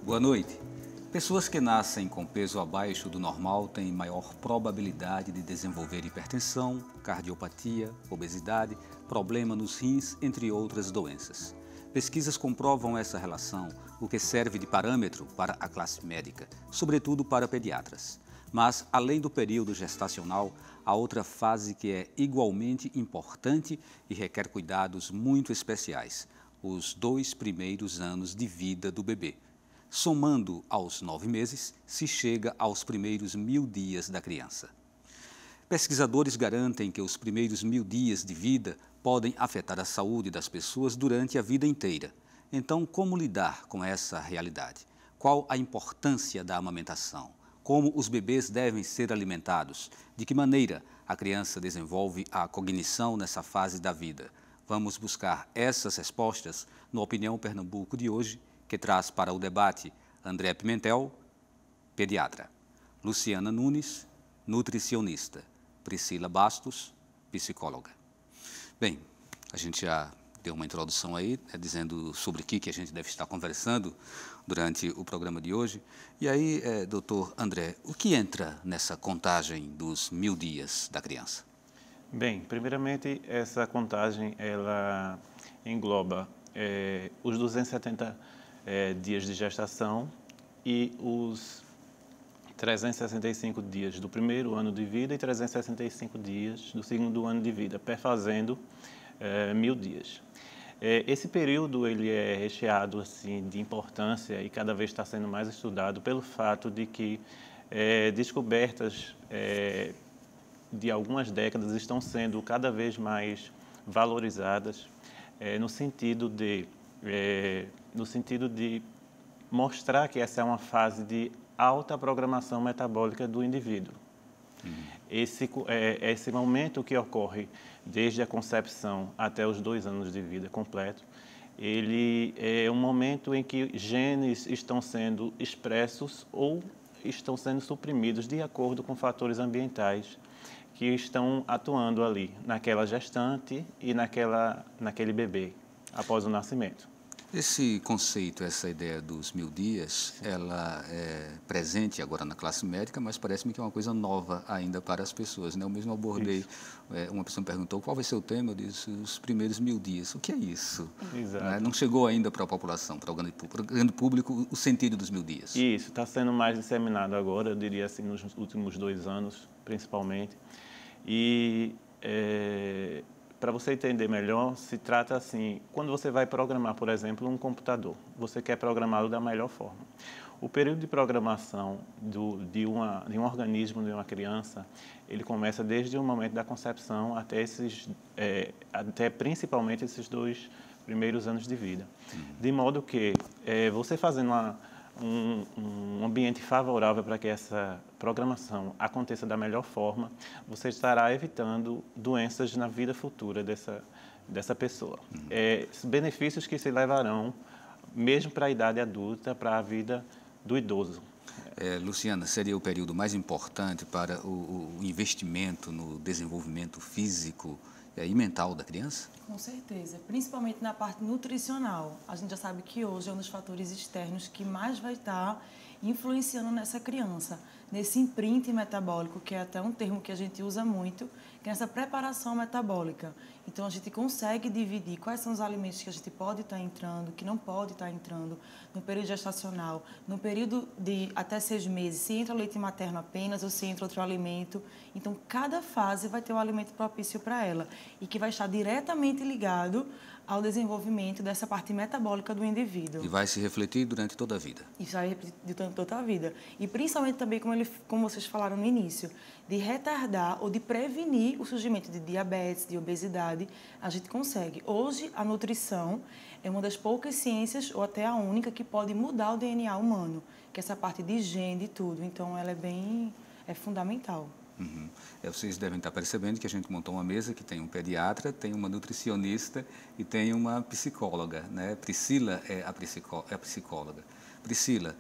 Boa noite. Pessoas que nascem com peso abaixo do normal têm maior probabilidade de desenvolver hipertensão, cardiopatia, obesidade, problema nos rins, entre outras doenças. Pesquisas comprovam essa relação, o que serve de parâmetro para a classe médica, sobretudo para pediatras. Mas, além do período gestacional, há outra fase que é igualmente importante e requer cuidados muito especiais: os 2 primeiros anos de vida do bebê. Somando aos 9 meses, se chega aos primeiros 1000 dias da criança. Pesquisadores garantem que os primeiros 1000 dias de vida podem afetar a saúde das pessoas durante a vida inteira. Então, como lidar com essa realidade? Qual a importância da amamentação? Como os bebês devem ser alimentados? De que maneira a criança desenvolve a cognição nessa fase da vida? Vamos buscar essas respostas no Opinião Pernambuco de hoje, que traz para o debate André Pimentel, pediatra, Luciana Nunes, nutricionista, Priscila Bastos, psicóloga. Bem, a gente já deu uma introdução aí, dizendo sobre o que a gente deve estar conversando durante o programa de hoje. E aí, doutor André, o que entra nessa contagem dos 1000 dias da criança? Bem, primeiramente, essa contagem, ela engloba os 270 dias de gestação e os 365 dias do primeiro ano de vida e 365 dias do segundo ano de vida, perfazendo 1000 dias. Esse período ele é recheado assim, de importância e cada vez está sendo mais estudado pelo fato de que descobertas de algumas décadas estão sendo cada vez mais valorizadas no sentido de mostrar que essa é uma fase de alta programação metabólica do indivíduo. Esse momento que ocorre desde a concepção até os 2 anos de vida completo, ele é um momento em que genes estão sendo expressos ou estão sendo suprimidos de acordo com fatores ambientais que estão atuando ali, naquela gestante e naquele bebê, após o nascimento. Esse conceito, essa ideia dos 1000 dias, ela é presente agora na classe médica, mas parece-me que é uma coisa nova ainda para as pessoas, né? Eu mesmo abordei, uma pessoa me perguntou qual vai ser o tema, eu disse os primeiros 1000 dias. O que é isso? Exato. Não chegou ainda para a população, para o grande público, o sentido dos 1000 dias. Isso, está sendo mais disseminado agora, eu diria assim, nos últimos 2 anos, principalmente. E para você entender melhor, se trata assim, quando você vai programar, por exemplo, um computador, você quer programá-lo da melhor forma. O período de programação de um organismo, de uma criança, ele começa desde o momento da concepção até principalmente esses 2 primeiros anos de vida. De modo que você fazendo um ambiente favorável para que essa programação aconteça da melhor forma, você estará evitando doenças na vida futura dessa pessoa. Benefícios que se levarão mesmo para a idade adulta, para a vida do idoso. Luciana, seria o período mais importante para o investimento no desenvolvimento físico e mental da criança? Com certeza, principalmente na parte nutricional. A gente já sabe que hoje é um dos fatores externos que mais vai estar influenciando nessa criança, nesse imprint metabólico, que é até um termo que a gente usa muito, que é essa preparação metabólica. Então, a gente consegue dividir quais são os alimentos que a gente pode estar entrando, que não pode estar entrando, no período gestacional, no período de até 6 meses, se entra leite materno apenas ou se entra outro alimento. Então, cada fase vai ter um alimento propício para ela e que vai estar diretamente ligado ao desenvolvimento dessa parte metabólica do indivíduo. E vai se refletir durante toda a vida. Isso vai refletir durante toda a vida. E principalmente também, como vocês falaram no início, de retardar ou de prevenir o surgimento de diabetes, de obesidade, a gente consegue. Hoje, a nutrição é uma das poucas ciências, ou até a única, que pode mudar o DNA humano, que é essa parte de gene e tudo. Então, ela é fundamental. Vocês devem estar percebendo que a gente montou uma mesa que tem um pediatra, tem uma nutricionista e tem uma psicóloga, né? Priscila é a psicóloga. Priscila,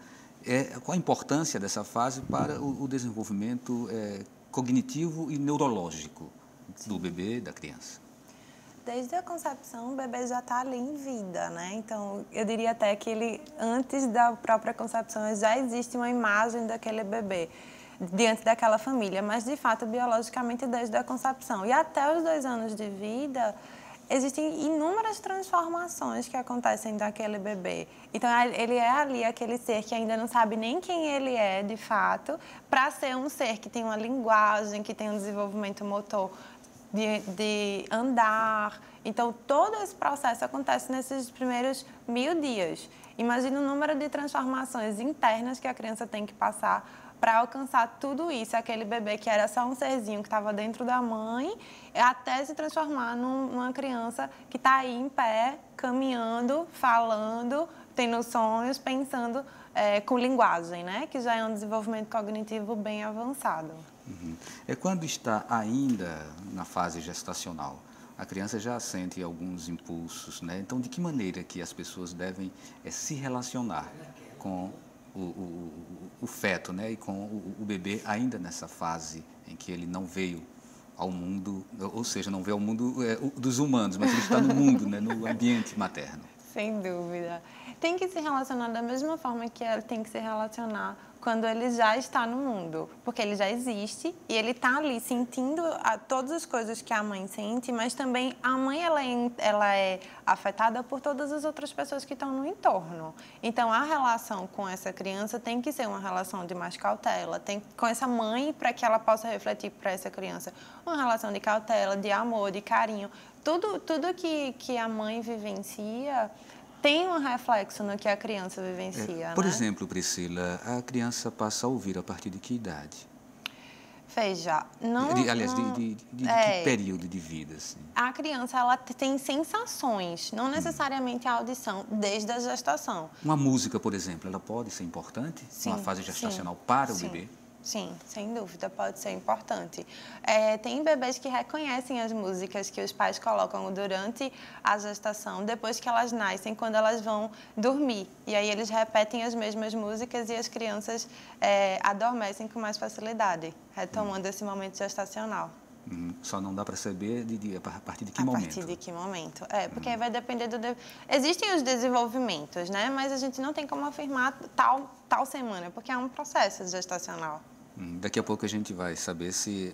qual a importância dessa fase para o desenvolvimento cognitivo e neurológico do bebê e da criança? desde a concepção, o bebê já está ali em vida, né? Então, eu diria até que ele, antes da própria concepção, já existe uma imagem daquele bebê diante daquela família, mas, de fato, biologicamente, desde a concepção. E até os 2 anos de vida, existem inúmeras transformações que acontecem daquele bebê. Então, ele é ali aquele ser que ainda não sabe nem quem ele é, de fato, para ser um ser que tem uma linguagem, que tem um desenvolvimento motor de andar. Então, todo esse processo acontece nesses primeiros 1000 dias. Imagina o número de transformações internas que a criança tem que passar para alcançar tudo isso, aquele bebê que era só um serzinho que estava dentro da mãe, até se transformar numa criança que está aí em pé, caminhando, falando, tendo sonhos, pensando com linguagem, né? Que já é um desenvolvimento cognitivo bem avançado. Uhum. É quando está ainda na fase gestacional, a criança já sente alguns impulsos, né? Então, de que maneira que as pessoas devem se relacionar com o feto, né? E com o bebê ainda nessa fase em que ele não veio ao mundo, ou seja, não veio ao mundo dos humanos, mas ele está no mundo, né? No ambiente materno. Sem dúvida. Tem que se relacionar da mesma forma que ele tem que se relacionar quando ele já está no mundo, porque ele já existe e ele está ali sentindo todas as coisas que a mãe sente, mas também a mãe ela é afetada por todas as outras pessoas que estão no entorno. Então, a relação com essa criança tem que ser uma relação de mais cautela, com essa mãe, para que ela possa refletir para essa criança uma relação de cautela, de amor, de carinho. Tudo que a mãe vivencia tem um reflexo no que a criança vivencia, Por né? exemplo, Priscila, a criança passa a ouvir a partir de que idade? Veja, de que período de vida? Assim? A criança ela tem sensações, não necessariamente a audição, desde a gestação. Uma música, por exemplo, ela pode ser importante numa fase gestacional para o bebê? Sim, sem dúvida, pode ser importante. Tem bebês que reconhecem as músicas que os pais colocam durante a gestação, depois que elas nascem, quando elas vão dormir. E aí eles repetem as mesmas músicas e as crianças adormecem com mais facilidade, retomando esse momento gestacional. Só não dá para saber a partir de que momento? A partir de que momento. Porque aí vai depender do... Existem os desenvolvimentos, né? Mas a gente não tem como afirmar tal semana, porque é um processo gestacional. Daqui a pouco a gente vai saber se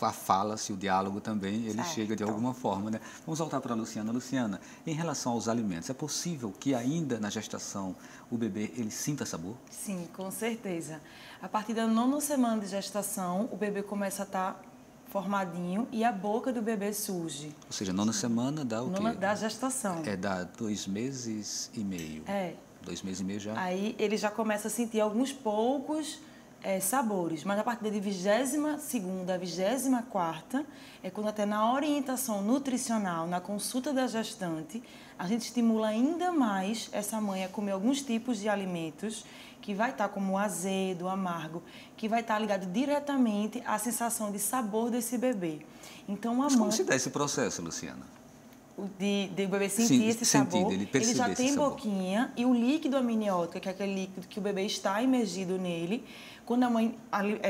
a fala, se o diálogo também, ele chega de alguma forma, né? Vamos voltar para a Luciana. Luciana, em relação aos alimentos, é possível que ainda na gestação o bebê ele sinta sabor? Sim, com certeza. A partir da 9ª semana de gestação, o bebê começa a estar formadinho e a boca do bebê surge. Ou seja, 9ª semana dá o quê? Da gestação. Dá 2 meses e meio. 2 meses e meio já. Aí ele já começa a sentir alguns poucos sabores, mas a partir da 22ª, 24ª, é quando até na orientação nutricional, na consulta da gestante, a gente estimula ainda mais essa mãe a comer alguns tipos de alimentos que vai estar como o azedo, o amargo, que vai estar ligado diretamente à sensação de sabor desse bebê. Então, Mas como se dá esse processo, Luciana? De o bebê sentir esse sabor, ele já tem sabor. Boquinha, e o líquido amniótico, que é aquele líquido que o bebê está imergido nele, quando a mãe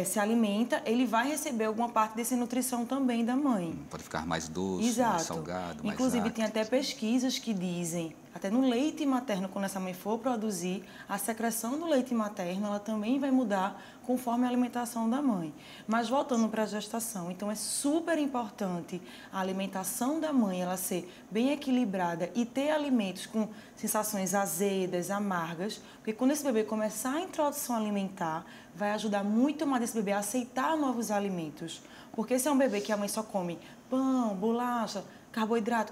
se alimenta, ele vai receber alguma parte dessa nutrição também da mãe. Pode ficar mais doce, mais salgado, mais Inclusive, tem até pesquisas que dizem, até no leite materno, quando essa mãe for produzir, a secreção do leite materno, ela também vai mudar conforme a alimentação da mãe. Mas voltando para a gestação, então é super importante a alimentação da mãe, ela ser bem equilibrada e ter alimentos com sensações azedas, amargas, porque quando esse bebê começar a introdução alimentar, vai ajudar muito mais esse bebê a aceitar novos alimentos. Porque se é um bebê que a mãe só come pão, bolacha, carboidrato,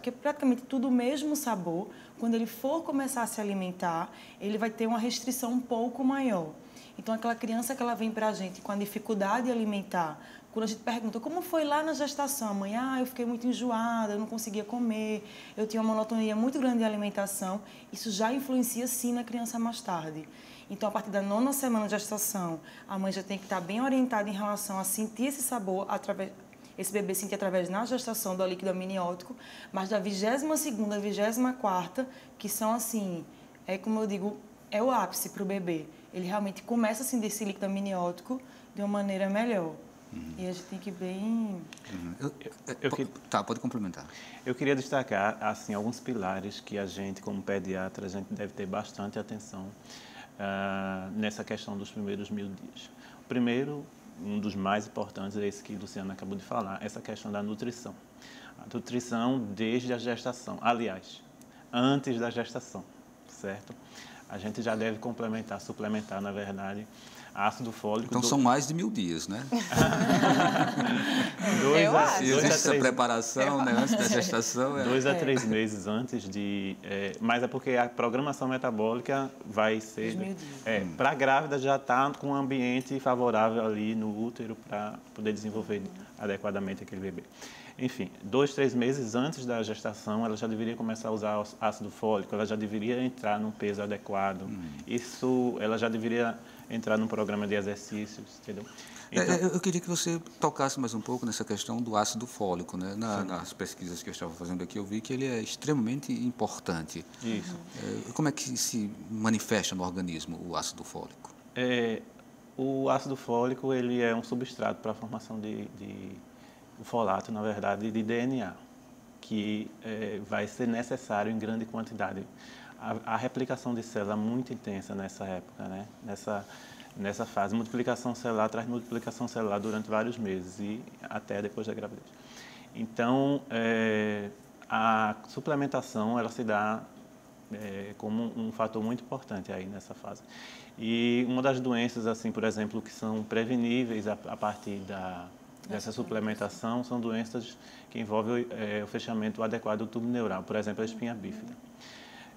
que é praticamente tudo o mesmo sabor, quando ele for começar a se alimentar, ele vai ter uma restrição um pouco maior. Então, aquela criança que ela vem para a gente com a dificuldade alimentar, quando a gente pergunta como foi lá na gestação, a mãe, eu fiquei muito enjoada, eu não conseguia comer, eu tinha uma monotonia muito grande de alimentação, isso já influencia sim na criança mais tarde. Então, a partir da 9ª semana de gestação, a mãe já tem que estar bem orientada em relação a sentir esse sabor esse bebê sentir através na gestação do líquido amniótico, mas da 22ª, 24ª, que são assim, como eu digo, é o ápice para o bebê. Ele realmente começa a sentir esse líquido amniótico de uma maneira melhor. E a gente tem que ir bem... Tá, pode complementar. Eu queria destacar, assim, alguns pilares que a gente, como pediatra, a gente deve ter bastante atenção nessa questão dos primeiros 1000 dias. O primeiro, um dos mais importantes, é esse que a Luciana acabou de falar, essa questão da nutrição. A nutrição desde a gestação, aliás, antes da gestação, certo? A gente já deve suplementar, na verdade, ácido fólico. Então, são mais de 1000 dias, né? Existe a preparação, né, antes da gestação. 2 a 3 meses antes de... mas é porque a programação metabólica vai ser... para a grávida já está com um ambiente favorável ali no útero para poder desenvolver adequadamente aquele bebê. Enfim, 2, 3 meses antes da gestação, ela já deveria começar a usar ácido fólico, ela já deveria entrar num peso adequado. Isso, ela já deveria entrar num programa de exercícios, entendeu? Então, eu queria que você tocasse mais um pouco nessa questão do ácido fólico, né? Nas pesquisas que eu estava fazendo aqui, eu vi que ele é extremamente importante. Isso. Como é que se manifesta no organismo o ácido fólico? O ácido fólico, ele é um substrato para a formação o folato, na verdade, de DNA, que vai ser necessário em grande quantidade. A replicação de célula é muito intensa nessa época, né? Nessa fase. Multiplicação celular traz multiplicação celular durante vários meses e até depois da gravidez. Então, a suplementação, ela se dá como um fator muito importante aí nessa fase. E uma das doenças, assim, por exemplo, que são preveníveis a partir dessa suplementação são doenças que envolvem o fechamento adequado do tubo neural, por exemplo, a espinha bífida.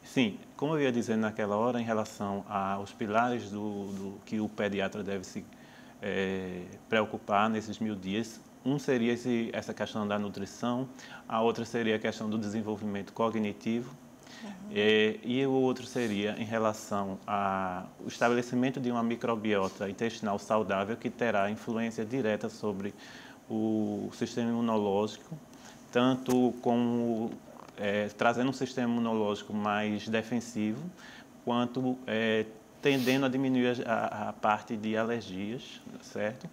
Sim, como eu ia dizendo naquela hora, em relação aos pilares do que o pediatra deve se preocupar nesses 1000 dias, um seria essa questão da nutrição, a outra seria a questão do desenvolvimento cognitivo, e o outro seria em relação ao estabelecimento de uma microbiota intestinal saudável que terá influência direta sobre o sistema imunológico, tanto como trazendo um sistema imunológico mais defensivo, quanto tendendo a diminuir a parte de alergias, certo?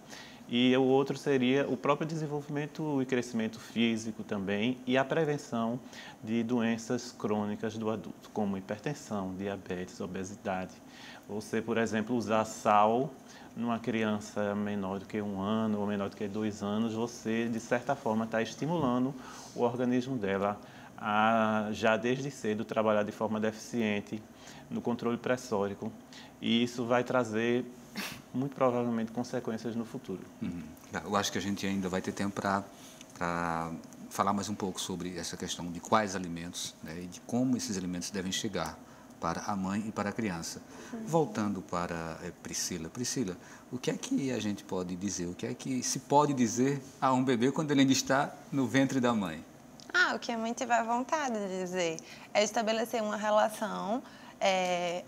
E o outro seria o próprio desenvolvimento e crescimento físico também e a prevenção de doenças crônicas do adulto, como hipertensão, diabetes, obesidade. Você, por exemplo, usar sal numa criança menor do que 1 ano ou menor do que 2 anos, você, de certa forma, está estimulando o organismo dela a, já desde cedo, trabalhar de forma deficiente no controle pressórico. E isso vai trazer, muito provavelmente, consequências no futuro. Eu acho que a gente ainda vai ter tempo para falar mais um pouco sobre essa questão de quais alimentos, né, e de como esses alimentos devem chegar para a mãe e para a criança. Voltando para Priscila. Priscila, o que é que a gente pode dizer? O que é que se pode dizer a um bebê quando ele ainda está no ventre da mãe? O que a mãe tiver vontade de dizer é estabelecer uma relação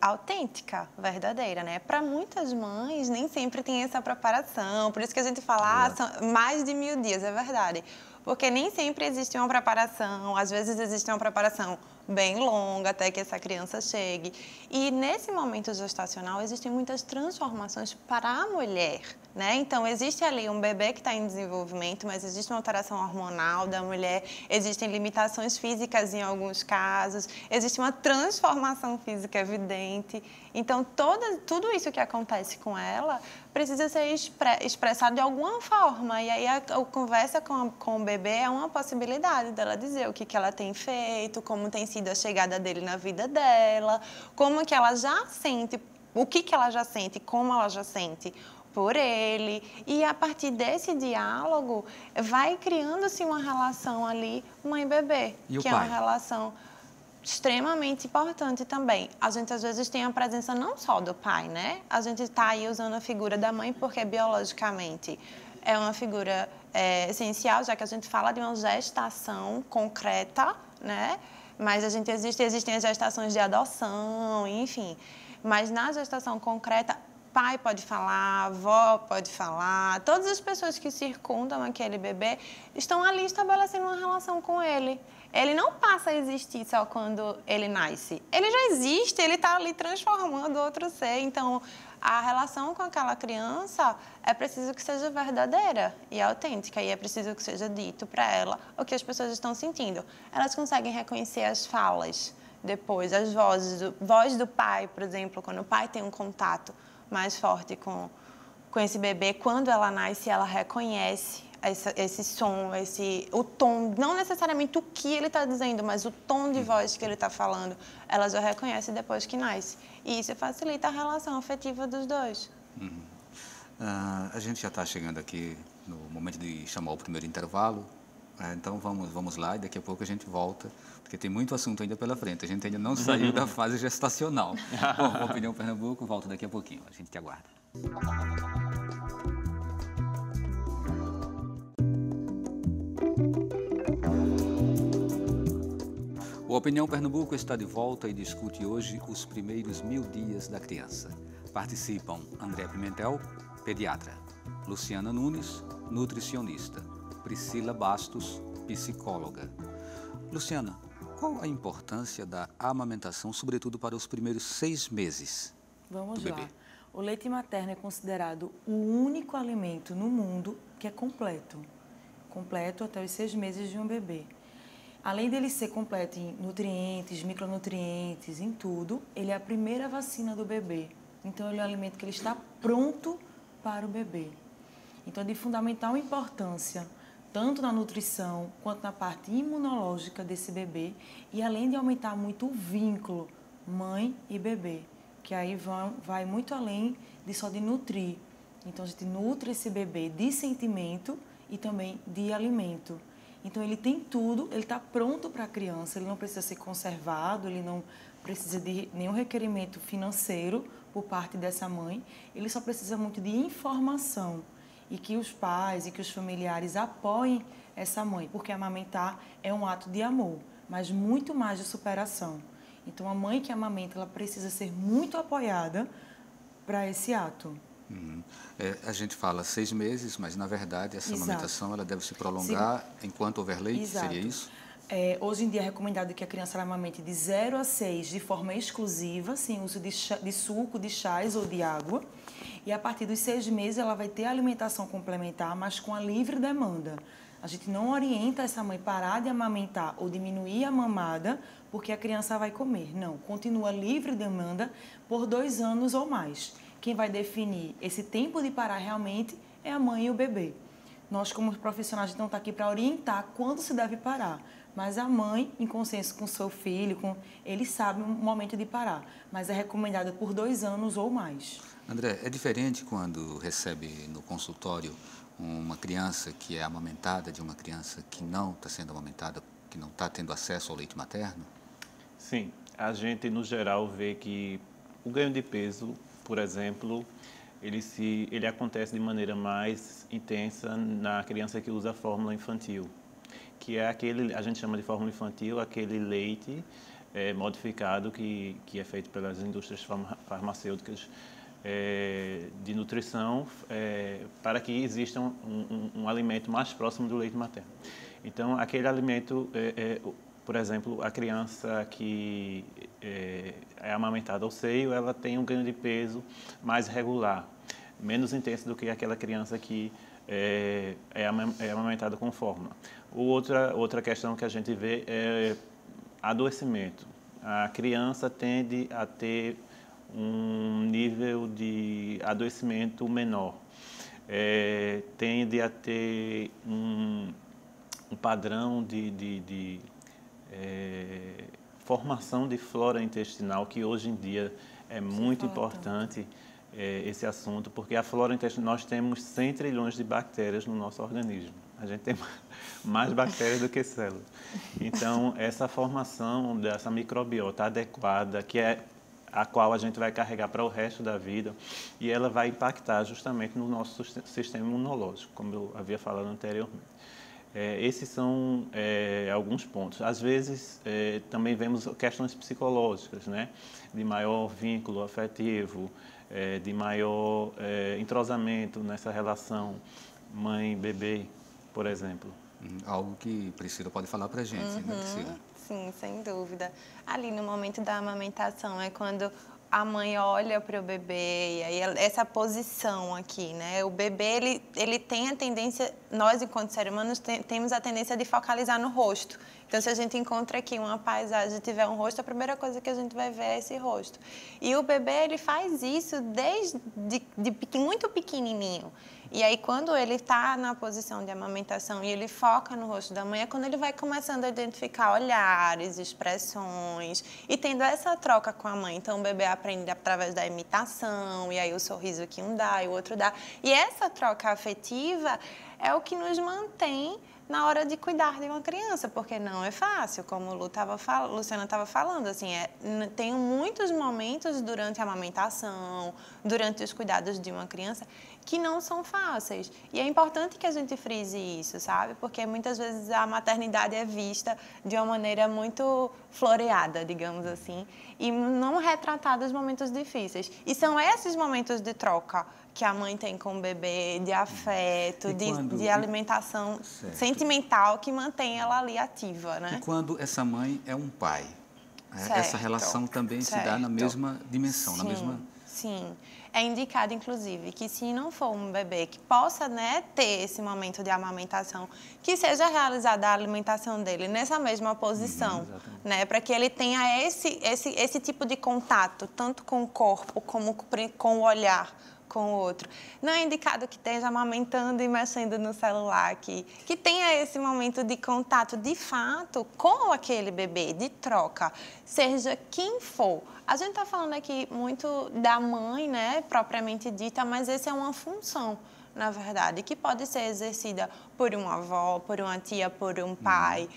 autêntica, verdadeira, né? Para muitas mães, nem sempre tem essa preparação, por isso que a gente fala, são mais de 1000 dias, é verdade. Porque nem sempre existe uma preparação, às vezes existe uma preparação bem longa até que essa criança chegue. E nesse momento gestacional existem muitas transformações para a mulher, né? Então existe ali um bebê que está em desenvolvimento, mas existe uma alteração hormonal da mulher, existem limitações físicas em alguns casos, existe uma transformação física evidente. Então tudo isso que acontece com ela precisa ser expressado de alguma forma. E aí a conversa com o bebê é uma possibilidade dela dizer o que ela tem feito, como tem sido a chegada dele na vida dela, como que ela já sente, o que ela já sente, como ela já sente por ele. E a partir desse diálogo vai criando-se uma relação ali mãe-bebê, que é uma relação extremamente importante também. A gente, às vezes, tem a presença não só do pai, né? A gente está aí usando a figura da mãe porque, biologicamente, é uma figura essencial, já que a gente fala de uma gestação concreta, né? Mas existem as gestações de adoção, enfim. Mas na gestação concreta, pai pode falar, avó pode falar, todas as pessoas que circundam aquele bebê estão ali estabelecendo uma relação com ele. Ele não passa a existir só quando ele nasce. Ele já existe, ele está ali transformando outro ser. Então, a relação com aquela criança é preciso que seja verdadeira e autêntica, e é preciso que seja dito para ela o que as pessoas estão sentindo. Elas conseguem reconhecer as falas depois, as vozes, voz do pai, por exemplo, quando o pai tem um contato mais forte com esse bebê, quando ela nasce, ela reconhece esse som, o tom, não necessariamente o que ele está dizendo, mas o tom de voz que ele está falando, ela já reconhece depois que nasce. E isso facilita a relação afetiva dos dois. A gente já está chegando aqui no momento de chamar o primeiro intervalo, então vamos lá e daqui a pouco a gente volta, porque tem muito assunto ainda pela frente, a gente ainda não saiu da fase gestacional. Bom, Opinião Pernambuco volta daqui a pouquinho, a gente te aguarda. O Opinião Pernambuco está de volta e discute hoje os primeiros 1000 dias da criança. Participam André Pimentel, pediatra, Luciana Nunes, nutricionista, Priscila Bastos, psicóloga. Luciana, qual a importância da amamentação, sobretudo para os primeiros 6 meses Vamos do lá. bebê? O leite materno é considerado o único alimento no mundo que é completo até os 6 meses de um bebê. Além dele ser completo em nutrientes, micronutrientes, em tudo, ele é a primeira vacina do bebê. Então, ele é um alimento que ele está pronto para o bebê. Então, é de fundamental importância, tanto na nutrição quanto na parte imunológica desse bebê, e além de aumentar muito o vínculo mãe e bebê, que aí vai muito além de só de nutrir. Então, a gente nutre esse bebê de sentimento e também de alimento. Então, ele tem tudo, ele está pronto para a criança, ele não precisa ser conservado, ele não precisa de nenhum requerimento financeiro por parte dessa mãe, ele só precisa muito de informação e que os pais e que os familiares apoiem essa mãe, porque amamentar é um ato de amor, mas muito mais de superação. Então, a mãe que amamenta, ela precisa ser muito apoiada para esse ato. A gente fala 6 meses, mas na verdade essa Exato. amamentação ela deve se prolongar enquanto houver leite, Exato. seria isso? Hoje em dia é recomendado que a criança amamente de 0 a 6 de forma exclusiva, sem uso de suco, de chás ou de água. E a partir dos 6 meses ela vai ter alimentação complementar, mas com a livre demanda. A gente não orienta essa mãe parar de amamentar ou diminuir a mamada porque a criança vai comer. Não, continua livre demanda por 2 anos ou mais. Quem vai definir esse tempo de parar realmente é a mãe e o bebê. Nós, como profissionais, a gente não está aqui para orientar quando se deve parar. Mas a mãe, em consenso com o seu filho, ele sabe o momento de parar. Mas é recomendado por 2 anos ou mais. André, é diferente quando recebe no consultório uma criança que é amamentada de uma criança que não está sendo amamentada, que não está tendo acesso ao leite materno? Sim, a gente, no geral, vê que o ganho de peso, por exemplo, ele acontece de maneira mais intensa na criança que usa a fórmula infantil, que é aquele, a gente chama de fórmula infantil, aquele leite modificado que é feito pelas indústrias farmacêuticas de nutrição para que exista um alimento mais próximo do leite materno. Então, aquele alimento, por exemplo, a criança que é amamentada ao seio, ela tem um ganho de peso mais regular, menos intenso do que aquela criança que é amamentada com fórmula. Outra questão que a gente vê é adoecimento. A criança tende a ter um nível de adoecimento menor, tende a ter um padrão de formação de flora intestinal, que hoje em dia é muito importante esse assunto, porque a flora intestinal, nós temos 100 trilhões de bactérias no nosso organismo. A gente tem mais bactérias do que células. Então, essa formação dessa microbiota adequada, que é a qual a gente vai carregar para o resto da vida, e ela vai impactar justamente no nosso sistema imunológico, como eu havia falado anteriormente. Esses são alguns pontos. Às vezes, também vemos questões psicológicas, né? De maior vínculo afetivo, de maior entrosamento nessa relação mãe-bebê, por exemplo. Algo que Priscila pode falar para a gente, né, Priscila? Sim, sem dúvida. Ali no momento da amamentação é quando a mãe olha para o bebê, e aí essa posição aqui, né? O bebê, ele tem a tendência, nós enquanto seres humanos temos a tendência de focalizar no rosto. Então, se a gente encontra aqui uma paisagem e tiver um rosto, a primeira coisa que a gente vai ver é esse rosto. E o bebê, ele faz isso desde muito pequenininho. E aí, quando ele está na posição de amamentação e ele foca no rosto da mãe, é quando ele vai começando a identificar olhares, expressões e tendo essa troca com a mãe. Então, o bebê aprende através da imitação, e aí o sorriso que um dá e o outro dá. E essa troca afetiva é o que nos mantém na hora de cuidar de uma criança, porque não é fácil, como Luciana estava falando, assim, tem muitos momentos durante a amamentação, durante os cuidados de uma criança, que não são fáceis. E é importante que a gente frise isso, sabe? Porque muitas vezes a maternidade é vista de uma maneira muito floreada, digamos assim, e não retratada os momentos difíceis. E são esses momentos de troca que a mãe tem com o bebê, de afeto, de alimentação sentimental, que mantém ela ali ativa, né? E quando essa mãe é um pai, essa relação também se dá na mesma dimensão, na mesma... Sim, é indicado, inclusive, que se não for um bebê que possa, né, ter esse momento de amamentação, que seja realizada a alimentação dele nessa mesma posição, né, para que ele tenha esse tipo de contato, tanto com o corpo como com o olhar, com o outro. Não é indicado que esteja amamentando e mexendo no celular, que tenha esse momento de contato, de fato, com aquele bebê, de troca, seja quem for. A gente está falando aqui muito da mãe, né, propriamente dita, mas essa é uma função, na verdade, que pode ser exercida por uma avó, por uma tia, por um pai,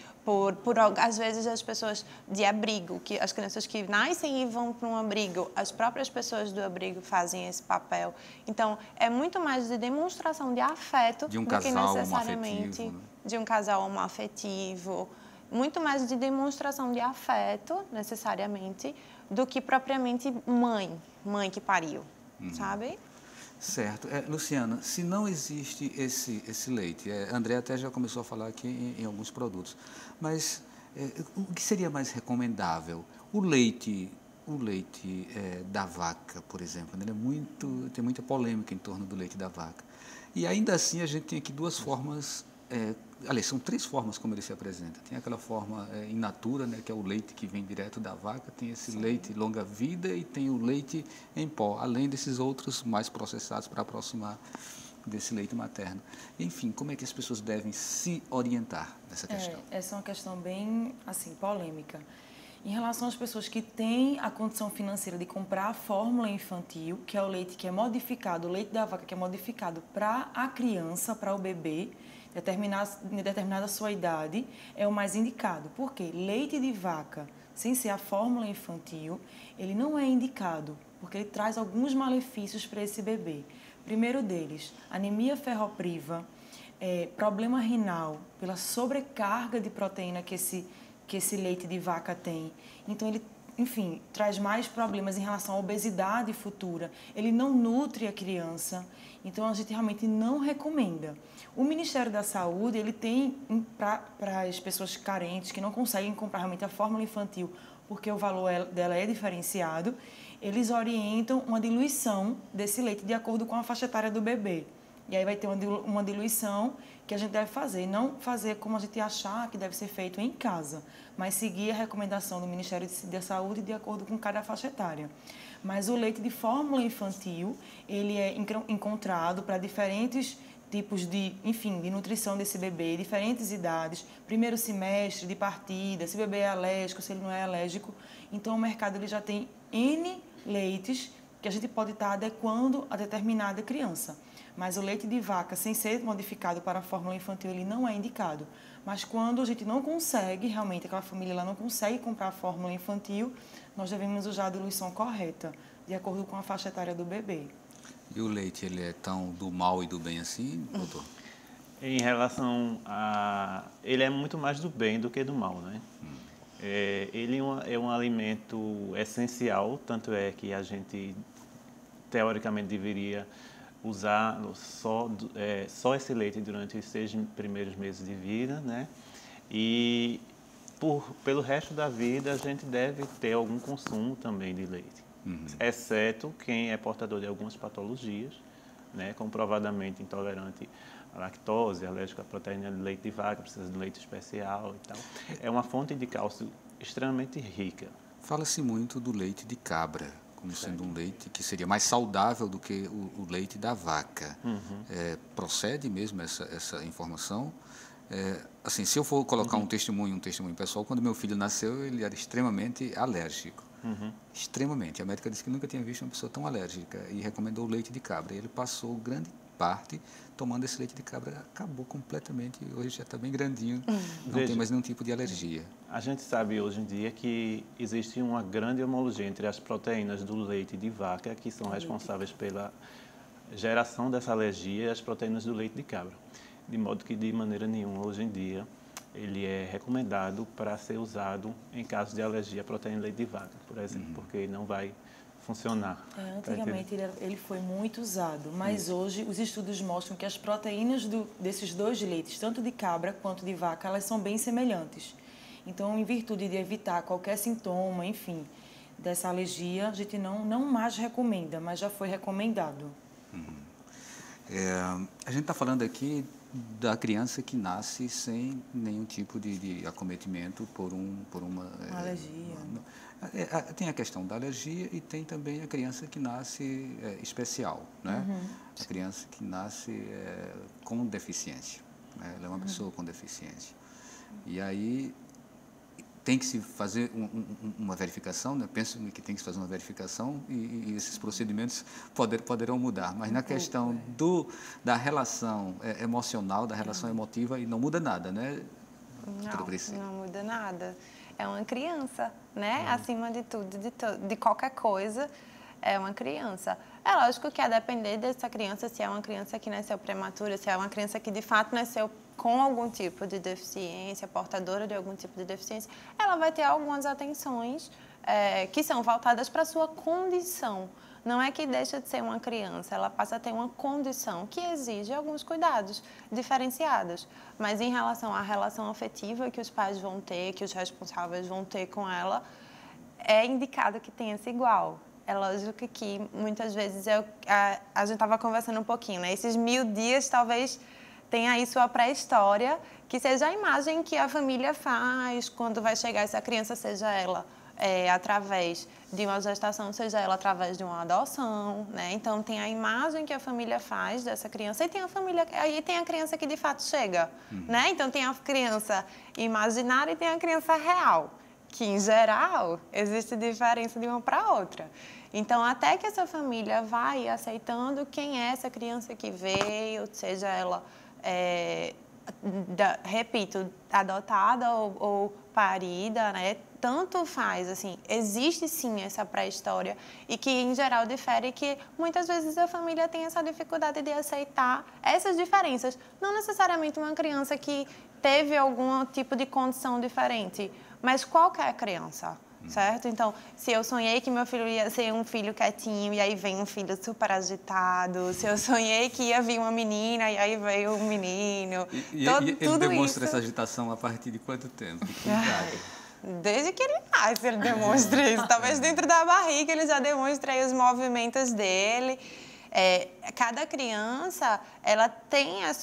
às vezes as pessoas de abrigo, que as crianças que nascem e vão para um abrigo, as próprias pessoas do abrigo fazem esse papel. Então, é muito mais de demonstração de afeto de um do casal que necessariamente homoafetivo, né? De um casal homoafetivo, muito mais de demonstração de afeto, necessariamente, do que propriamente mãe que pariu, sabe? Certo. Luciana, se não existe esse leite, André até já começou a falar aqui em alguns produtos, mas o que seria mais recomendável? O leite da vaca, por exemplo, né? Tem muita polêmica em torno do leite da vaca. E ainda assim a gente tem aqui duas formas, aliás, são três formas como ele se apresenta. Tem aquela forma in natura, né, que é o leite que vem direto da vaca, tem esse leite longa-vida e tem o leite em pó, além desses outros mais processados para aproximar desse leite materno. Enfim, como é que as pessoas devem se orientar nessa questão? Essa é uma questão bem, assim, polêmica. Em relação às pessoas que têm a condição financeira de comprar a fórmula infantil, que é o leite que é modificado, o leite da vaca que é modificado para a criança, para o bebê, em determinada sua idade, é o mais indicado. Por quê? Leite de vaca, sem ser a fórmula infantil, ele não é indicado, porque ele traz alguns malefícios para esse bebê. Primeiro deles, anemia ferropriva, problema renal, pela sobrecarga de proteína que esse leite de vaca tem. Então, ele, enfim, traz mais problemas em relação à obesidade futura. Ele não nutre a criança, então a gente realmente não recomenda. O Ministério da Saúde, ele tem, para as pessoas carentes que não conseguem comprar realmente a fórmula infantil, porque o valor dela é diferenciado, eles orientam uma diluição desse leite de acordo com a faixa etária do bebê. E aí vai ter uma diluição que a gente deve fazer, não fazer como a gente achar que deve ser feito em casa, mas seguir a recomendação do Ministério da Saúde de acordo com cada faixa etária. Mas o leite de fórmula infantil, ele é encontrado para diferentes tipos de nutrição desse bebê, diferentes idades, primeiro semestre de partida, se o bebê é alérgico, se ele não é alérgico. Então, o mercado ele já tem N leites que a gente pode estar adequando a determinada criança. Mas o leite de vaca, sem ser modificado para a fórmula infantil, ele não é indicado. Mas quando a gente não consegue, realmente, aquela família ela não consegue comprar a fórmula infantil, nós devemos usar a diluição correta, de acordo com a faixa etária do bebê. E o leite, ele é tão do mal e do bem assim, doutor? Em relação a... Ele é muito mais do bem do que do mal, né? Ele é um alimento essencial, tanto é que a gente, teoricamente, deveria usar só esse leite durante os 6 primeiros meses de vida, né? E pelo resto da vida a gente deve ter algum consumo também de leite, exceto quem é portador de algumas patologias, né, comprovadamente intolerante à lactose, alérgico à proteína de leite de vaca, precisa de leite especial e tal. É uma fonte de cálcio extremamente rica. Fala-se muito do leite de cabra, como sendo um leite que seria mais saudável do que o leite da vaca. Procede mesmo essa informação? Assim, se eu for colocar um testemunho pessoal, quando meu filho nasceu, ele era extremamente alérgico. Extremamente. A médica disse que nunca tinha visto uma pessoa tão alérgica e recomendou o leite de cabra. E ele passou grande parte tomando esse leite de cabra, acabou completamente, hoje já está bem grandinho, não tem mais nenhum tipo de alergia. A gente sabe hoje em dia que existe uma grande homologia entre as proteínas do leite de vaca, que são responsáveis pela geração dessa alergia, e as proteínas do leite de cabra. De modo que, de maneira nenhuma, hoje em dia, ele é recomendado para ser usado em caso de alergia à proteína de leite de vaca, por exemplo, porque não vai funcionar. Antigamente ele foi muito usado, mas hoje os estudos mostram que as proteínas desses dois leites, tanto de cabra quanto de vaca, elas são bem semelhantes. Então, em virtude de evitar qualquer sintoma, enfim, dessa alergia, a gente não mais recomenda, mas já foi recomendado. A gente está falando aqui da criança que nasce sem nenhum tipo de acometimento por uma alergia. Tem a questão da alergia e tem também a criança que nasce especial, né? A criança que nasce com deficiência, né? Ela é uma pessoa com deficiência. E aí tem que se fazer uma verificação, né? Penso que tem que se fazer uma verificação e esses procedimentos poderão mudar. Mas na questão da relação emocional, da relação emotiva, e não muda nada, né? Não muda nada. É uma criança, né? Acima de tudo, de qualquer coisa, é uma criança. É lógico que a depender dessa criança, se é uma criança que nasceu prematura, se é uma criança que de fato nasceu com algum tipo de deficiência, portadora de algum tipo de deficiência, ela vai ter algumas atenções que são voltadas para a sua condição. Não é que deixa de ser uma criança, ela passa a ter uma condição que exige alguns cuidados diferenciados. Mas em relação à relação afetiva que os pais vão ter, que os responsáveis vão ter com ela, é indicado que tenha esse igual. É lógico que muitas vezes a gente estava conversando um pouquinho, né? Esses 1000 dias talvez tenha aí sua pré-história, que seja a imagem que a família faz quando vai chegar essa criança, seja ela através de uma gestação, seja ela através de uma adoção, né? Então tem a imagem que a família faz dessa criança e tem aí tem a criança que de fato chega, né? Então tem a criança imaginária e tem a criança real, que em geral existe diferença de uma para outra. Então até que essa família vai aceitando quem é essa criança que veio, seja ela repito, adotada ou parida, né? Tanto faz, assim, existe sim essa pré-história e que, em geral, difere que muitas vezes a família tem essa dificuldade de aceitar essas diferenças. Não necessariamente uma criança que teve algum tipo de condição diferente, mas qualquer criança, certo? Então, se eu sonhei que meu filho ia ser um filho quietinho e aí vem um filho super agitado, se eu sonhei que ia vir uma menina e aí veio um menino, e ele demonstra essa agitação a partir de quanto tempo? De que idade? Desde que ele nasce, ele demonstra isso. Talvez dentro da barriga ele já demonstre aí os movimentos dele. Cada criança, ela tem as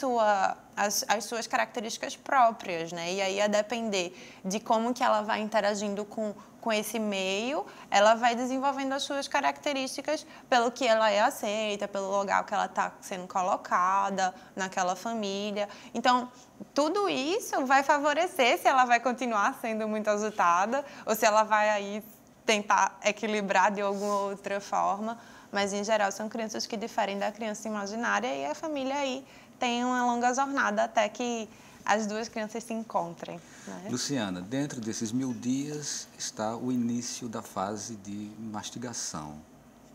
suas características próprias, né? E aí, a depender de como que ela vai interagindo com esse meio, ela vai desenvolvendo as suas características pelo que ela é aceita, pelo lugar que ela está sendo colocada naquela família. Então, tudo isso vai favorecer se ela vai continuar sendo muito agitada ou se ela vai aí tentar equilibrar de alguma outra forma. Mas, em geral, são crianças que diferem da criança imaginária e a família aí tem uma longa jornada até que as duas crianças se encontrem, né? Luciana, dentro desses 1000 dias está o início da fase de mastigação.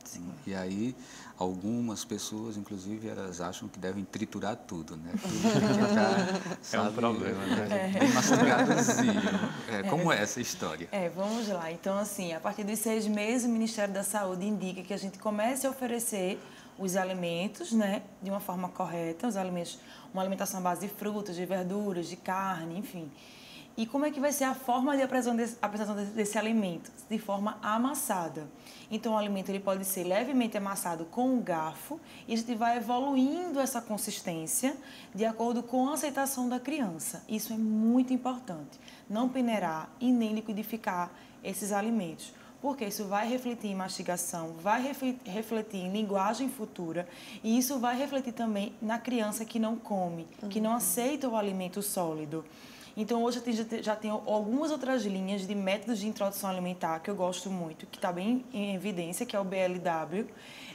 Sim. E aí, algumas pessoas, inclusive, elas acham que devem triturar tudo, né? Tudo tem que entrar, sabe, um problema, né? Bem mastigadozinho. Como é essa história? Vamos lá. Então, assim, a partir dos 6 meses, o Ministério da Saúde indica que a gente comece a oferecer os alimentos, né, de uma forma correta, uma alimentação à base de frutas, de verduras, de carne, enfim. E como é que vai ser a forma de apresentação desse alimento? De forma amassada. Então, o alimento ele pode ser levemente amassado com um garfo e a gente vai evoluindo essa consistência de acordo com a aceitação da criança. Isso é muito importante. Não peneirar e nem liquidificar esses alimentos, porque isso vai refletir em mastigação, vai refletir em linguagem futura e isso vai refletir também na criança que não come, que não aceita o alimento sólido. Então, hoje já tem algumas outras linhas de métodos de introdução alimentar que eu gosto muito, que está bem em evidência, que é o BLW.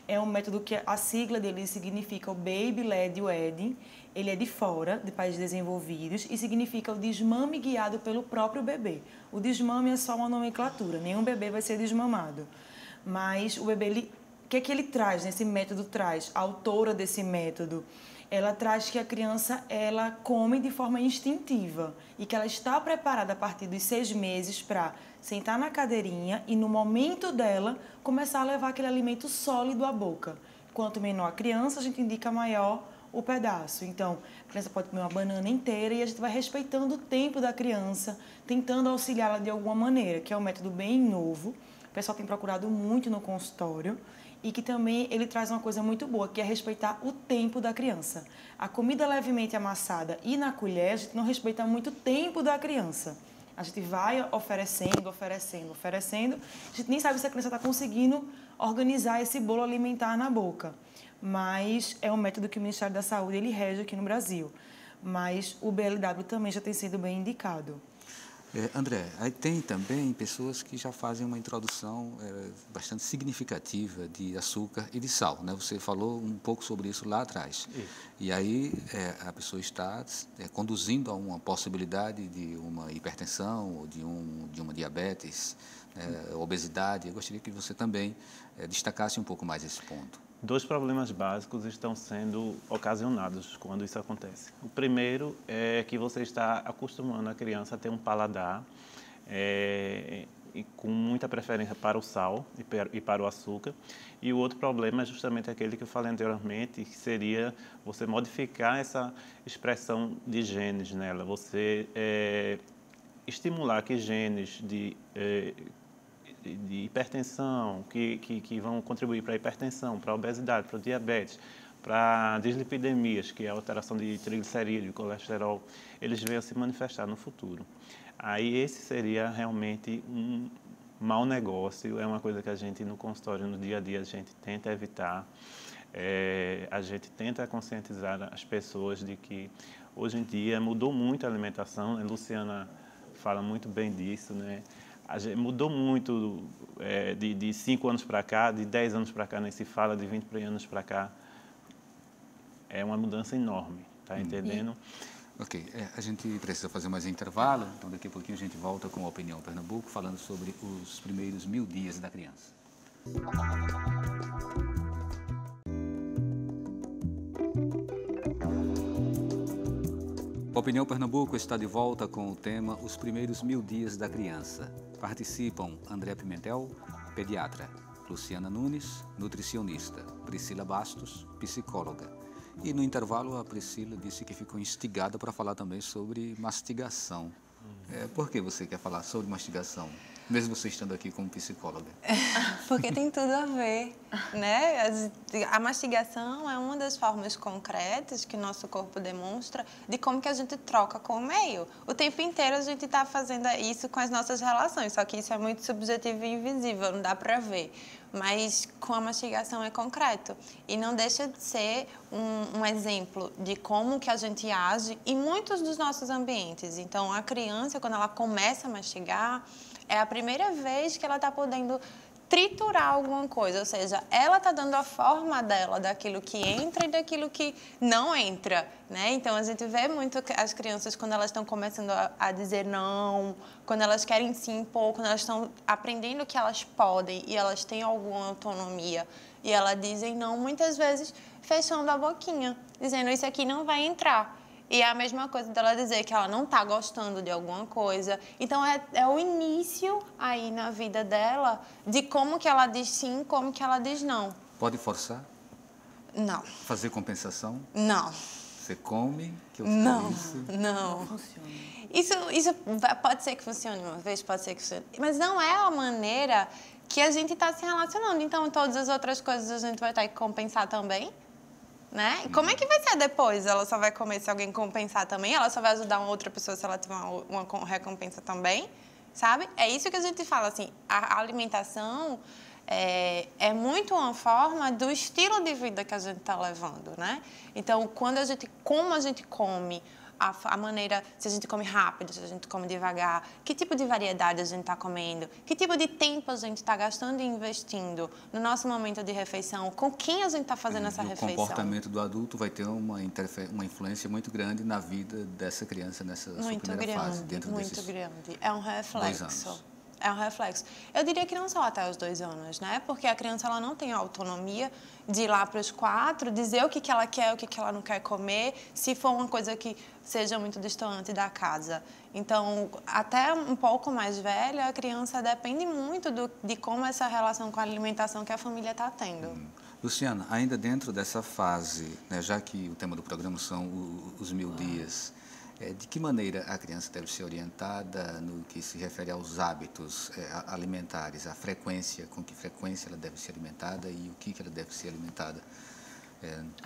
É um método que a sigla dele significa o Baby Led Weaning. Ele é de fora, de países desenvolvidos, e significa o desmame guiado pelo próprio bebê. O desmame é só uma nomenclatura, nenhum bebê vai ser desmamado. Mas o bebê, o que é que ele traz, nesse método traz? A autora desse método, ela traz que a criança ela come de forma instintiva e que ela está preparada a partir dos 6 meses para sentar na cadeirinha e, no momento dela, começar a levar aquele alimento sólido à boca. Quanto menor a criança, a gente indica maior o pedaço. Então, a criança pode comer uma banana inteira e a gente vai respeitando o tempo da criança, tentando auxiliá-la de alguma maneira, que é um método bem novo. O pessoal tem procurado muito no consultório. E que também ele traz uma coisa muito boa, que é respeitar o tempo da criança. A comida levemente amassada e na colher, a gente não respeita muito o tempo da criança. A gente vai oferecendo. A gente nem sabe se a criança está conseguindo organizar esse bolo alimentar na boca. Mas é um método que o Ministério da Saúde ele rege aqui no Brasil. Mas o BLW também já tem sido bem indicado. André, aí tem também pessoas que já fazem uma introdução bastante significativa de açúcar e de sal, né? Você falou um pouco sobre isso lá atrás. Isso. E aí a pessoa está conduzindo a uma possibilidade de uma hipertensão ou de uma diabetes, obesidade. Eu gostaria que você também destacasse um pouco mais esse ponto. 2 problemas básicos estão sendo ocasionados quando isso acontece. O primeiro é que você está acostumando a criança a ter um paladar com muita preferência para o sal e para o açúcar. E o outro problema é justamente aquele que eu falei anteriormente, que seria você modificar essa expressão de genes nela. Você estimular que genes de hipertensão, que vão contribuir para a hipertensão, para a obesidade, para o diabetes, para dislipidemias, que é a alteração de triglicerídeo, colesterol, eles venham se manifestar no futuro. Aí esse seria realmente um mau negócio, é uma coisa que a gente no consultório, no dia a dia, a gente tenta evitar, a gente tenta conscientizar as pessoas de que hoje em dia mudou muito a alimentação, a Luciana fala muito bem disso, né? Mudou muito de 5 anos para cá, de 10 anos para cá, nem se fala, de 20 anos para cá. É uma mudança enorme, tá entendendo? Ok, a gente precisa fazer mais um intervalo, então daqui a pouquinho a gente volta com a Opinião Pernambuco, falando sobre os primeiros 1000 dias da criança. A Opinião Pernambuco está de volta com o tema Os primeiros 1000 dias da criança. Participam André Pimentel, pediatra, Luciana Nunes, nutricionista, Priscila Bastos, psicóloga. E no intervalo a Priscila disse que ficou instigada para falar também sobre mastigação. Por que você quer falar sobre mastigação, mesmo você estando aqui como psicóloga? Porque tem tudo a ver, né? A mastigação é uma das formas concretas que o nosso corpo demonstra de como que a gente troca com o meio. O tempo inteiro a gente está fazendo isso com as nossas relações, só que isso é muito subjetivo e invisível, não dá para ver. Mas com a mastigação é concreto e não deixa de ser um exemplo de como que a gente age em muitos dos nossos ambientes. Então, a criança, quando ela começa a mastigar, é a primeira vez que ela está podendo triturar alguma coisa, ou seja, ela está dando a forma dela daquilo que entra e daquilo que não entra, né? Então, a gente vê muito as crianças quando elas estão começando a dizer não, quando elas querem se impor, quando elas estão aprendendo que elas podem e elas têm alguma autonomia e elas dizem não, muitas vezes fechando a boquinha, dizendo isso aqui não vai entrar. E é a mesma coisa dela dizer que ela não está gostando de alguma coisa. Então, é o início aí na vida dela de como que ela diz sim, como que ela diz não. Pode forçar? Não. Fazer compensação? Não. Você come, que eu Não, isso. não. Funciona. Isso pode ser que funcione uma vez, pode ser que funcione. Mas não é a maneira que a gente está se relacionando. Então, todas as outras coisas a gente vai ter que compensar também. Né? E como é que vai ser depois? Ela só vai comer se alguém compensar também? Ela só vai ajudar uma outra pessoa se ela tiver uma recompensa também? Sabe? É isso que a gente fala, assim, a alimentação é muito uma forma do estilo de vida que a gente está levando, né? Então, como a gente come, a maneira, se a gente come rápido, se a gente come devagar, que tipo de variedade a gente está comendo, que tipo de tempo a gente está gastando e investindo no nosso momento de refeição, com quem a gente está fazendo essa refeição. O comportamento do adulto vai ter uma influência muito grande na vida dessa criança nessa sua primeira fase, dentro desses muito grande. É um reflexo. 2 anos. É um reflexo. Eu diria que não só até os 2 anos, né? Porque a criança ela não tem a autonomia de ir lá para os 4, dizer o que ela quer, o que ela não quer comer, se for uma coisa que seja muito distante da casa. Então, até um pouco mais velha, a criança depende muito de como essa relação com a alimentação que a família está tendo. Luciana, ainda dentro dessa fase, né, já que o tema do programa são os 1000 dias, de que maneira a criança deve ser orientada no que se refere aos hábitos alimentares, a frequência, com que frequência ela deve ser alimentada e o que ela deve ser alimentada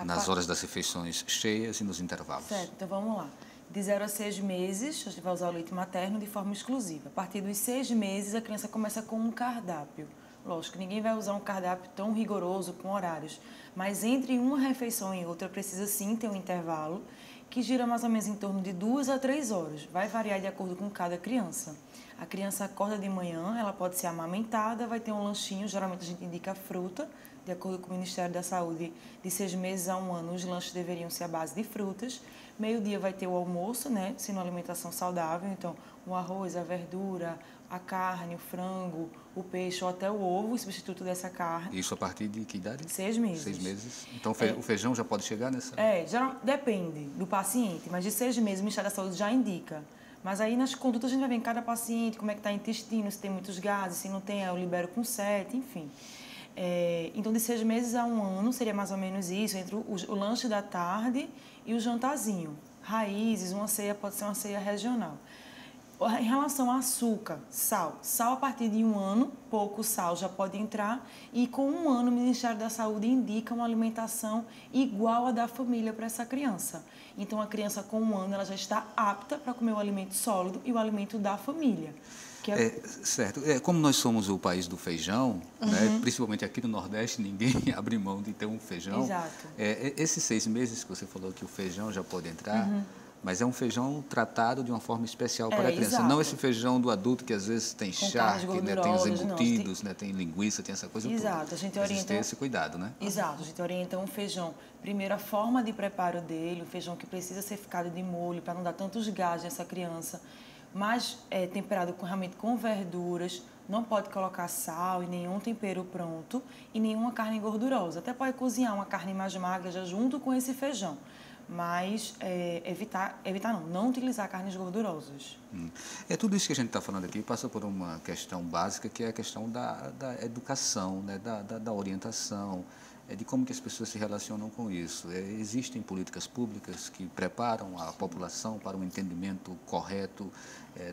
nas horas das refeições cheias e nos intervalos? Certo, então vamos lá. De 0 a 6 meses, a gente vai usar o leite materno de forma exclusiva. A partir dos 6 meses, a criança começa com um cardápio. Lógico, ninguém vai usar um cardápio tão rigoroso com horários, mas entre uma refeição e outra precisa sim ter um intervalo que gira mais ou menos em torno de 2 a 3 horas. Vai variar de acordo com cada criança. A criança acorda de manhã, ela pode ser amamentada, vai ter um lanchinho, geralmente a gente indica fruta, de acordo com o Ministério da Saúde, de 6 meses a 1 ano, os lanches deveriam ser à base de frutas. Meio-dia vai ter o almoço, né, sendo uma alimentação saudável, então o arroz, a verdura, a carne, o frango, o peixe ou até o ovo, o substituto dessa carne. Isso a partir de que idade? 6 meses. 6 meses. Então o feijão já pode chegar nessa? Depende do paciente, mas de 6 meses o Ministério da Saúde já indica. Mas aí nas condutas a gente vai ver em cada paciente como é que está o intestino, se tem muitos gases, se não tem, eu libero com 7, enfim. Então, de 6 meses a 1 ano seria mais ou menos isso, entre o lanche da tarde e o jantarzinho. Raízes, uma ceia pode ser uma ceia regional. Em relação a açúcar, sal a partir de 1 ano, pouco sal já pode entrar, e com 1 ano o Ministério da Saúde indica uma alimentação igual à da família para essa criança. Então, a criança com 1 ano ela já está apta para comer o alimento sólido e o alimento da família. Certo. Como nós somos o país do feijão, né, principalmente aqui no Nordeste, ninguém abre mão de ter um feijão. Exato. Esses 6 meses que você falou que o feijão já pode entrar, mas é um feijão tratado de uma forma especial para a criança. Exato. Não esse feijão do adulto que às vezes tem charque, né, tem os embutidos, não, né, tem linguiça, tem essa coisa Exato. toda. A gente orienta... orienta... tem esse cuidado, né? Exato. A gente orienta um feijão. Primeiro, a forma de preparo dele, o feijão que precisa ser ficado de molho para não dar tantos gases nessa criança. Mas temperado realmente com verduras, não pode colocar sal e nenhum tempero pronto e nenhuma carne gordurosa. Até pode cozinhar uma carne mais magra já junto com esse feijão, mas não utilizar carnes gordurosas. Tudo isso que a gente está falando aqui passa por uma questão básica, que é a questão da educação, né, da orientação, de como que as pessoas se relacionam com isso. Existem políticas públicas que preparam a população para um entendimento correto,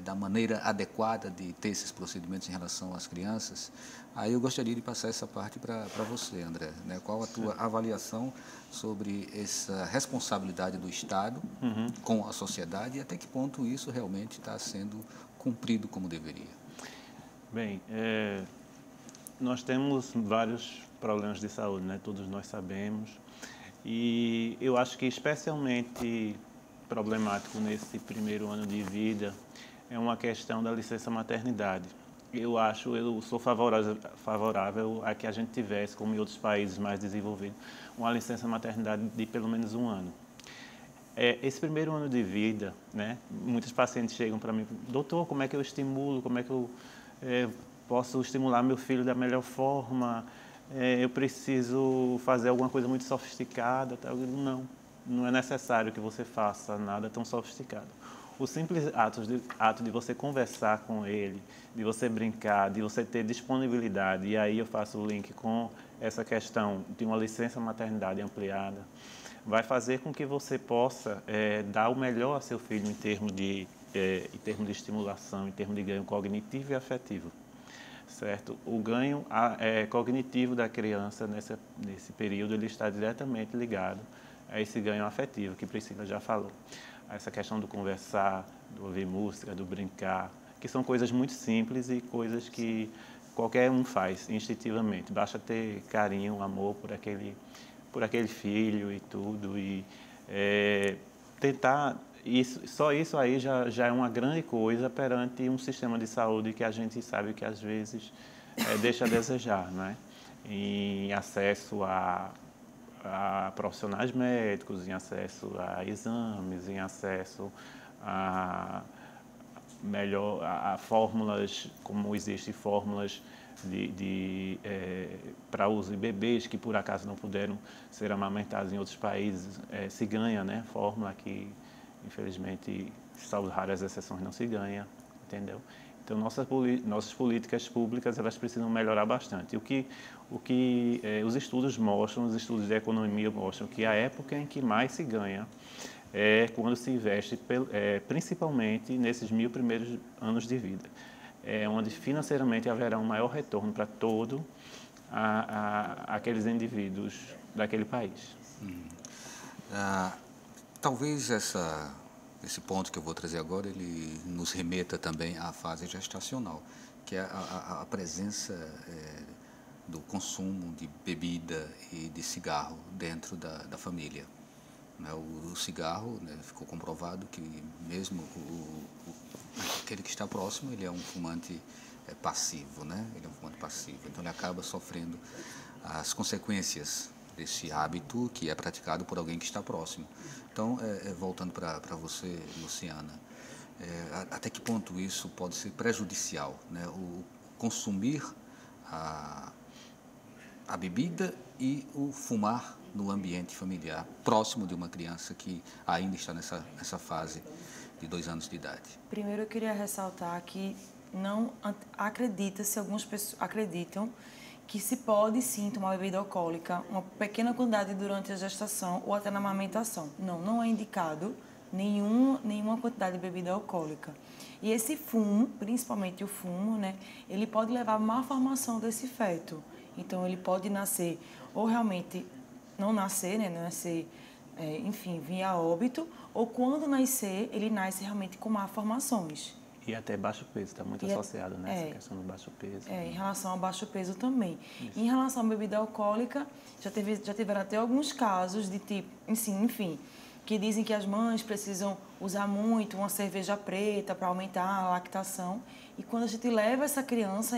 da maneira adequada de ter esses procedimentos em relação às crianças. Aí eu gostaria de passar essa parte para você, André, né? Qual a tua avaliação sobre essa responsabilidade do Estado com a sociedade e até que ponto isso realmente está sendo cumprido como deveria? Bem, nós temos vários problemas de saúde, né? Todos nós sabemos, e eu acho que especialmente problemático nesse primeiro ano de vida é uma questão da licença maternidade. Eu sou favorável a que a gente tivesse, como em outros países mais desenvolvidos, uma licença maternidade de pelo menos 1 ano. Esse primeiro ano de vida, né? Muitos pacientes chegam para mim, doutor, como é que eu estimulo, como é que eu posso estimular meu filho da melhor forma? Eu preciso fazer alguma coisa muito sofisticada? Eu digo, não é necessário que você faça nada tão sofisticado. O simples ato de você conversar com ele, de você brincar, de você ter disponibilidade, e aí eu faço o link com essa questão de uma licença maternidade ampliada, vai fazer com que você possa dar o melhor a seu filho em termos de estimulação, em termos de ganho cognitivo e afetivo. Certo? O ganho cognitivo da criança nesse período ele está diretamente ligado a esse ganho afetivo que Priscila já falou. Essa questão do conversar, do ouvir música, do brincar, que são coisas muito simples e coisas que qualquer um faz instintivamente. Basta ter carinho, amor por aquele filho e tudo, e tentar... Só isso aí já é uma grande coisa perante um sistema de saúde que a gente sabe que às vezes deixa a desejar, né? Em acesso a profissionais médicos, em acesso a exames, em acesso a fórmulas, como existem fórmulas para uso em bebês que por acaso não puderam ser amamentados em outros países, se ganha, né? Fórmula que infelizmente, salvo raras exceções, não se ganha, entendeu? Então, nossas políticas públicas, elas precisam melhorar bastante. O que os estudos mostram, os estudos de economia mostram que a época em que mais se ganha é quando se investe, principalmente nesses 1000 primeiros anos de vida, onde financeiramente haverá um maior retorno para todos aqueles indivíduos daquele país. Talvez esse ponto que eu vou trazer agora, ele nos remeta também à fase gestacional, que é a presença do consumo de bebida e de cigarro dentro da família. O cigarro, né, ficou comprovado que mesmo aquele que está próximo, ele é um fumante passivo, né? Ele é um fumante passivo, então ele acaba sofrendo as consequências desse hábito que é praticado por alguém que está próximo. Então, voltando para você, Luciana, até que ponto isso pode ser prejudicial, né? O consumir a bebida e o fumar no ambiente familiar, próximo de uma criança que ainda está nessa fase de 2 anos de idade. Primeiro, eu queria ressaltar que não acredita-se, algumas pessoas acreditam que se pode sim tomar bebida alcoólica, uma pequena quantidade durante a gestação ou até na amamentação. Não é indicado nenhuma quantidade de bebida alcoólica. E esse fumo, principalmente o fumo, né, ele pode levar a má formação desse feto. Então, ele pode nascer ou realmente não nascer, né, enfim, vir a óbito, ou quando nascer, ele nasce realmente com má formações. E até baixo peso, está muito associado nessa questão do baixo peso. Em relação ao baixo peso também. Isso. Em relação à bebida alcoólica, já tiveram até alguns casos de tipo, enfim, que dizem que as mães precisam usar muito uma cerveja preta para aumentar a lactação. E quando a gente leva essa criança,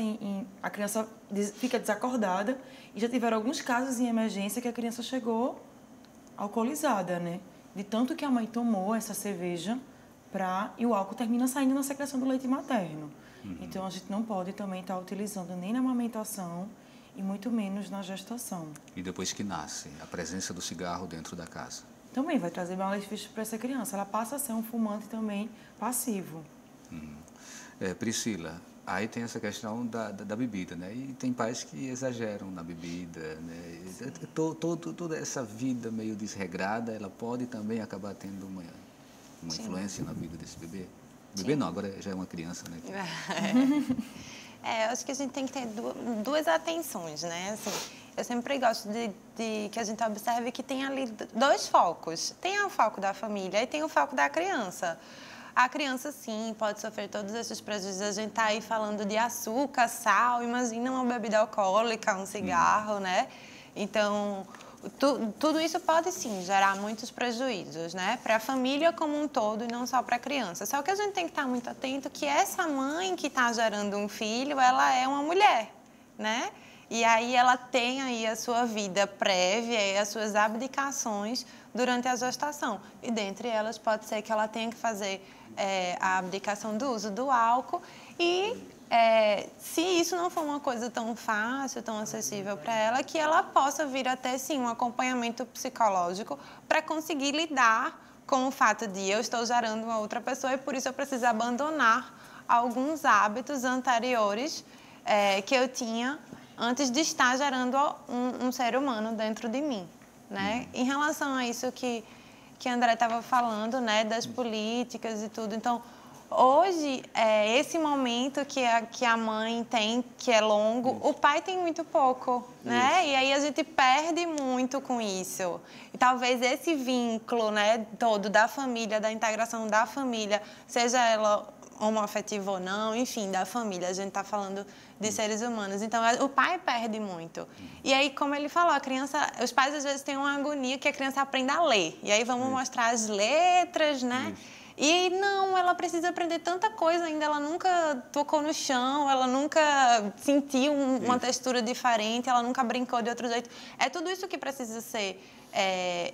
a criança fica desacordada. E já tiveram alguns casos em emergência que a criança chegou alcoolizada, né? De tanto que a mãe tomou essa cerveja, e o álcool termina saindo na secreção do leite materno. Então, a gente não pode também estar utilizando nem na amamentação e muito menos na gestação. E depois que nasce, a presença do cigarro dentro da casa? Também vai trazer malefícios para essa criança. Ela passa a ser um fumante também passivo. Priscila, aí tem essa questão da bebida, né? E tem pais que exageram na bebida, né? Toda essa vida meio desregrada, ela pode também acabar tendo uma influência na vida desse bebê? Bebê não, agora já é uma criança, né? Eu acho que a gente tem que ter duas atenções, né? Assim, eu sempre gosto de que a gente observe que tem ali 2 focos. Tem o foco da família e tem o foco da criança. A criança, sim, pode sofrer todos esses prejuízos. A gente está aí falando de açúcar, sal, imagina uma bebida alcoólica, um cigarro, né? Então, tudo isso pode, sim, gerar muitos prejuízos, né? Para a família como um todo e não só para a criança. Só que a gente tem que estar muito atento que essa mãe que está gerando um filho, ela é uma mulher, né? E aí ela tem aí a sua vida prévia e as suas abdicações durante a gestação. E dentre elas pode ser que ela tenha que fazer a abdicação do uso do álcool e... se isso não for uma coisa tão fácil, tão acessível para ela, que ela possa vir até, sim, um acompanhamento psicológico para conseguir lidar com o fato de eu estou gerando uma outra pessoa e por isso eu preciso abandonar alguns hábitos anteriores que eu tinha antes de estar gerando um ser humano dentro de mim, né? Em relação a isso que André estava falando, né, das políticas e tudo, então, hoje, esse momento que a mãe tem, que é longo, o pai tem muito pouco, né? E aí a gente perde muito com isso. E talvez esse vínculo, né, todo da família, da integração da família, seja ela homoafetiva ou não, enfim, da família, a gente está falando de seres humanos. Então, o pai perde muito. E aí, como ele falou, a criança, os pais às vezes têm uma agonia que a criança aprenda a ler. E aí vamos mostrar as letras, né? E não, ela precisa aprender tanta coisa ainda, ela nunca tocou no chão, ela nunca sentiu uma textura diferente, ela nunca brincou de outro jeito. É tudo isso que precisa ser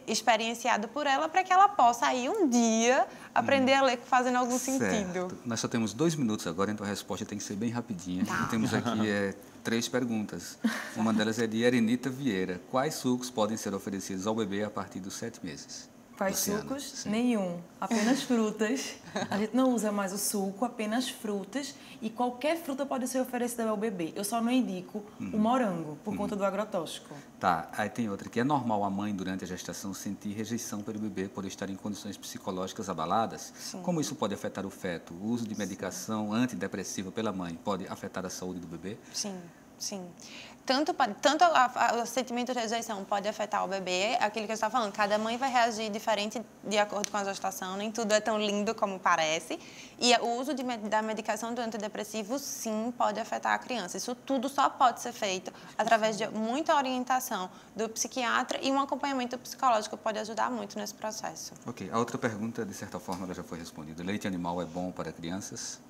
experienciado por ela para que ela possa aí um dia aprender a ler fazendo algum sentido. Nós só temos 2 minutos agora, então a resposta tem que ser bem rapidinha. Tá. E temos aqui 3 perguntas. Uma delas é de Erenita Vieira. Quais sucos podem ser oferecidos ao bebê a partir dos 7 meses? Quais sucos? Sim. Nenhum. Apenas frutas. A gente não usa mais o suco, apenas frutas. E qualquer fruta pode ser oferecida ao bebê. Eu só não indico o morango, por conta do agrotóxico. Tá, aí tem outra que é normal a mãe, durante a gestação, sentir rejeição pelo bebê por estar em condições psicológicas abaladas? Sim. Como isso pode afetar o feto? O uso de medicação antidepressiva pela mãe pode afetar a saúde do bebê? Sim, sim. Tanto o sentimento de rejeição pode afetar o bebê, aquilo que eu estava falando, cada mãe vai reagir diferente de acordo com a gestação, nem tudo é tão lindo como parece. E o uso da medicação do antidepressivo, sim, pode afetar a criança. Isso tudo só pode ser feito através de muita orientação do psiquiatra e um acompanhamento psicológico pode ajudar muito nesse processo. Ok, a outra pergunta, de certa forma, ela já foi respondida. Leite animal é bom para crianças?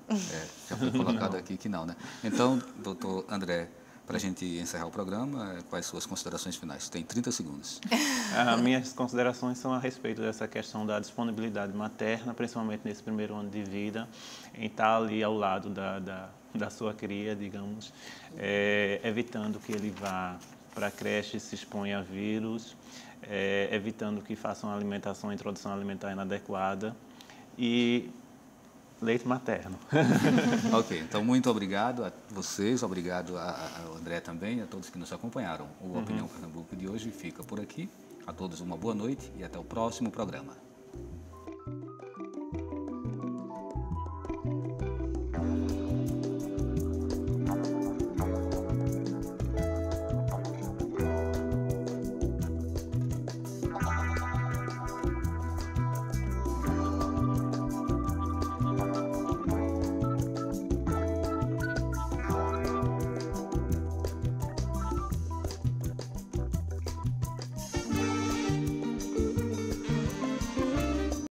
Já foi colocado aqui que não, né? Então, doutor André, para a gente encerrar o programa, quais suas considerações finais? Tem 30 segundos. Minhas considerações são a respeito dessa questão da disponibilidade materna, principalmente nesse primeiro ano de vida, em estar ali ao lado da sua cria, digamos, evitando que ele vá para a creche e se exponha a vírus, evitando que faça uma introdução alimentar inadequada e leite materno. Ok, então muito obrigado a vocês, obrigado ao André também, a todos que nos acompanharam. O Opinião Pernambuco de hoje fica por aqui. A todos uma boa noite e até o próximo programa.